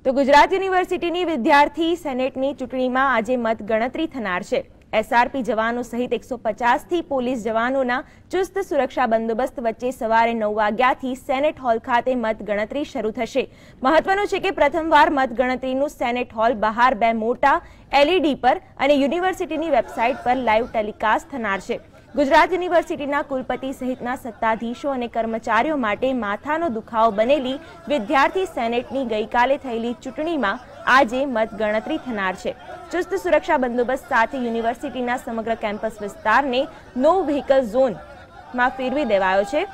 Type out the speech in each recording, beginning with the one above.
તો ગુજરાત યુનિવર્સિટીની વિદ્યાર્થી સેનેટની ચૂંટણીમાં આજે મતગણતરી થનાર છે। એસઆરપી જવાનો સહિત 150થી પોલીસ જવાનોના ચુસ્ત સુરક્ષા બંદોબસ્ત વચ્ચે સવારે 9 વાગ્યાથી સેનેટ હોલ ખાતે મતગણતરી શરૂ થશે। મહત્વનું છે કે પ્રથમવાર મતગણતરીનું સેનેટ હોલ બહાર 2 મોટા એલઈડી પર અને યુનિવર્સિટીની વેબસાઇટ પર લાઈવ ટેલિકાસ્ટ થનાર છે। ગુજરાત યુનિવર્સિટીના કુલપતિ સહિતના સત્તાધીશો અને કર્મચારીઓ માટે માથાનો દુખાવો બનેલી વિદ્યાર્થી સેનેટની ગઈકાલે થયેલી ચૂંટણીમાં આજે મતગણતરી થનાર છે। ચુસ્ત સુરક્ષા બંદોબસ્ત સાથે યુનિવર્સિટીના સમગ્ર કેમ્પસ વિસ્તારને નો વ્હીકલ ઝોનમાં ફેરવી દેવાયો છે।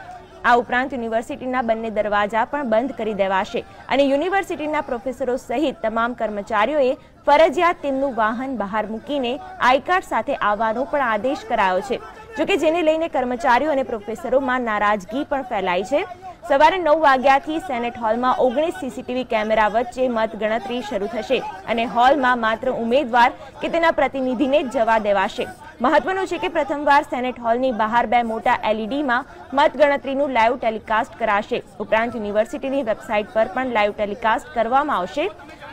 આ ઉપરાંત યુનિવર્સિટીના બંને દરવાજા પણ બંધ કરી દેવાશે અને યુનિવર્સિટીના પ્રોફેસરો સહિત તમામ કર્મચારીઓએ ફરજિયાત તેમનું વાહન બહાર મૂકીને આઈ કાર્ડ સાથે આવવાનો પણ આદેશ કરાયો છે। જોકે જેને લઈને કર્મચારીઓ અને પ્રોફેસરોમાં નારાજગી પણ ફેલાઈ છે। સવારે 9 વાગ્યાથી સેનેટ હોલમાં 19 સીસીટીવી કેમેરા વચ્ચે મતગણતરી શરૂ થશે અને હોલમાં માત્ર ઉમેદવાર કે તેના પ્રતિનિધિને જ જવા દેવાશે। મહત્વનું છે કે પ્રથમવાર સેનેટ હોલની બહાર 2 મોટા એલઈડીમાં મતગણતરીનું લાઈવ ટેલિકાસ્ટ કરાશે। ઉપરાંત યુનિવર્સિટીની વેબસાઇટ પર પણ લાઈવ ટેલિકાસ્ટ કરવામાં આવશે।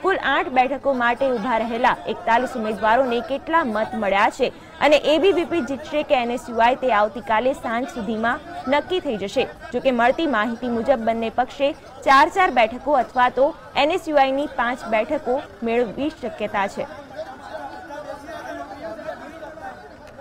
કુલ 8 બેઠકો માટે ઉભા રહેલા 41 ઉમેદવારોને કેટલા મત મળ્યા છે અને એબીવીપી જીતશે કે એનએસયુઆઈ તે આવતીકાલે સાંજ સુધીમાં નક્કી થઈ જશે। જોકે મળતી માહિતી મુજબ બંને પક્ષે 4 બેઠકો અથવા તો એનએસયુઆઈની 5 બેઠકો મેળવવી શક્યતા છે।